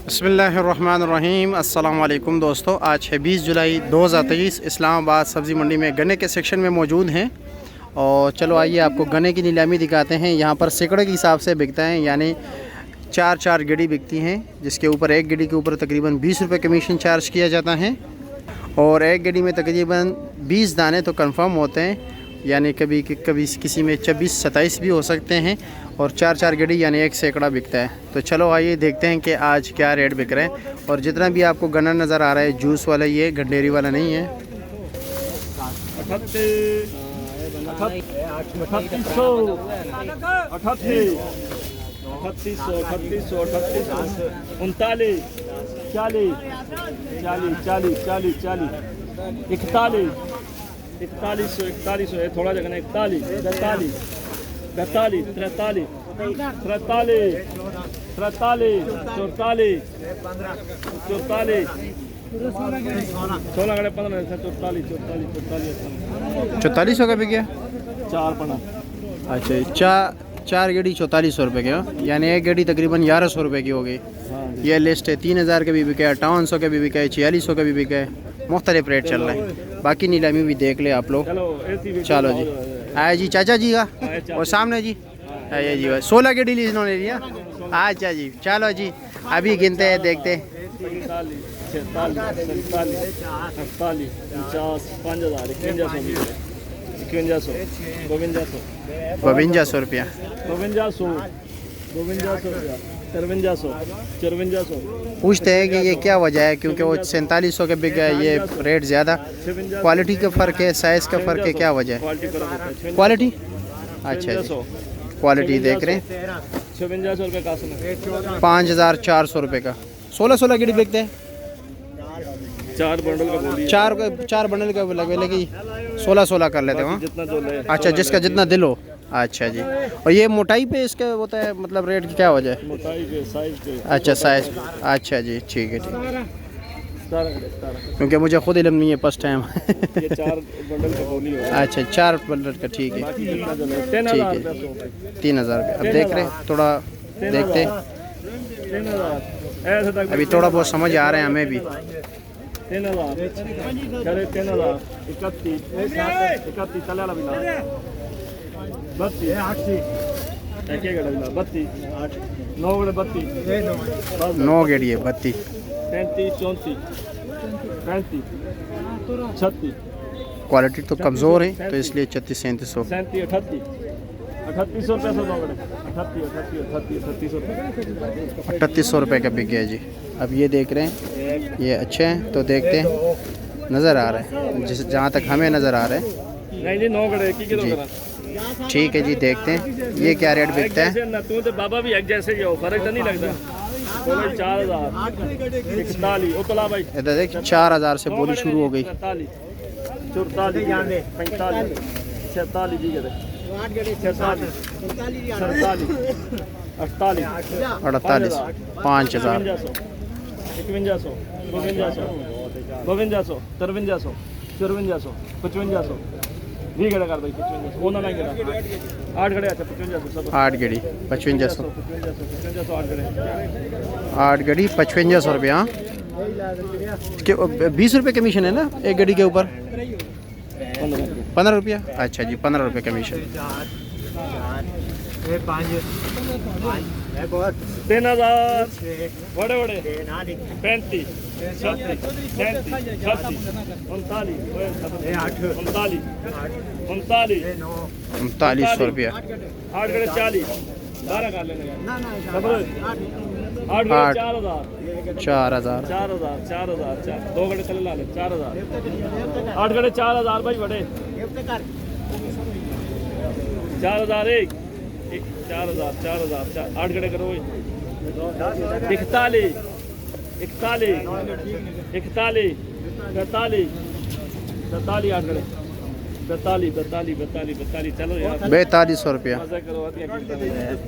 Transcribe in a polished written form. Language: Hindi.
बिस्मिल्लाहिर्रहमानिर्रहीम। अस्सलाम वालेकुम दोस्तों, आज है 20 जुलाई 2023। इस्लामाबाद सब्ज़ी मंडी में गन्ने के सेक्शन में मौजूद हैं और चलो आइए आपको गन्ने की नीलामी दिखाते हैं। यहाँ पर सैकड़े के हिसाब से बिकता है, यानी चार गेड़ी बिकती हैं, जिसके ऊपर एक गेड़ी के ऊपर तकरीबन 20 रुपये कमीशन चार्ज किया जाता है और एक गेड़ी में तकरीबन 20 दाने तो कंफर्म होते हैं, यानी कभी किसी में 26-27 भी हो सकते हैं और चार गेड़ी यानी एक सैकड़ा बिकता है। तो चलो आइए देखते हैं कि आज क्या रेट बिक रहे हैं। और जितना भी आपको गन्ना नज़र आ रहा है जूस वाला, ये गंडेरी वाला नहीं है। 41 थोड़ा जगह 41 42 43 43 44 44 ₹44 का बिक गया। 4 पना। अच्छा, चार गेड़ी 4400 रुपये के, यानी एक गेड़ी तकरीबन 1100 रुपये की हो गई। ये लिस्ट है। 3000 का भी बिका है, 5800 का भी बिका है, 4600 का भी बिका है। मुख्तलिफ रेट चल रहे हैं। बाकी नीलामी भी देख ले आप लोग। चलो जी, आया जी चाचा जी का और सामने जी आइए जी। 16 के डील इन्होंने लिया। अच्छा जी, चलो जी अभी गिनते हैं, देखते हैं। 5200 रुपया। 53 पूछते हैं कि ये क्या वजह है, क्योंकि वो 4700 के बिक गए, ये रेट ज़्यादा। क्वालिटी का फ़र्क है, साइज़ का फ़र्क है, क्या वजह है? क्वालिटी। अच्छा जी, क्वालिटी देख रहे हैं। 56 रुपये का 5400 रुपये का 16 गिड़ी बिकते हैं। 4 बंडल का बोली, 4 बंडल का लगे 16 कर लेते हो। जितना जो ले। अच्छा, जिसका जितना दिल हो। अच्छा जी। और ये मोटाई पे इसका होता है, मतलब रेट की क्या वजह है? मोटाई पे, साइज पे। अच्छा, साइज। अच्छा जी, ठीक है ठीक है। 17 क्योंकि मुझे खुद इल्म नहीं है, फर्स्ट टाइम। ये 4 बंडल का बोली है। अच्छा, 4 बंडल का, ठीक है ठीक है। 3000 रुपये। अब देख रहे हैं, थोड़ा देखते हैं। 3000 ऐसे तक अभी थोड़ा बहुत समझ आ रहे हैं हमें भी। 3000 करे 3000 31 चले वाला बिना 32 एक एक गड़ा 32 9 गड़ा 32 9 गेड़ी है 32 33 34 35 36 क्वालिटी तो कमज़ोर है, तो इसलिए 36-3700। 37 38 रुपये से 2 गड़े 38 रुपये 3800 रुपये का बिक गया जी। अब ये देख रहे हैं, ये अच्छे हैं, तो देखते हैं। नज़र आ रहा है जहाँ तक हमें नज़र आ रहा है। नहीं जी 9 गड़े की किलो जी। करा। ठीक है जी, देखते हैं ये क्या रेट बिकता है। ना तू तो बाबा भी एक जैसे ही हो, फर्क तो नहीं लगता। बोलो 4000 41 उतला भाई इधर देख, 4000 से बोली शुरू हो गई। 43 44 45 46 जी गए 46 47 48 48 5000 51 52 53 54 55 भी गड़ा कर भाई 55 वो ना नहीं गड़ा 8 गड़े। अच्छा 55 सब 8 गेड़ी 5500। 55 8 गड़े 8 गेड़ी 5500 रुपये। हाँ, 20 रुपये कमीशन है ना एक गेड़ी के ऊपर। 15 रुपया। अच्छा जी, 15 रुपये कमीशन। 3000 बड़े बड़े 35 36 37 38 39 3900 रुपया। 8 गड़े 40 12 कर लेना 8 गड़े 4000 2 गड़े चले ला ले 4000 8 गड़े 4000 भाई बड़े 4000 एक 4000 8 गड़े करो 41 41 41 42 8 गड़े 42 चलो यार 4200 रुपया। मजा करो।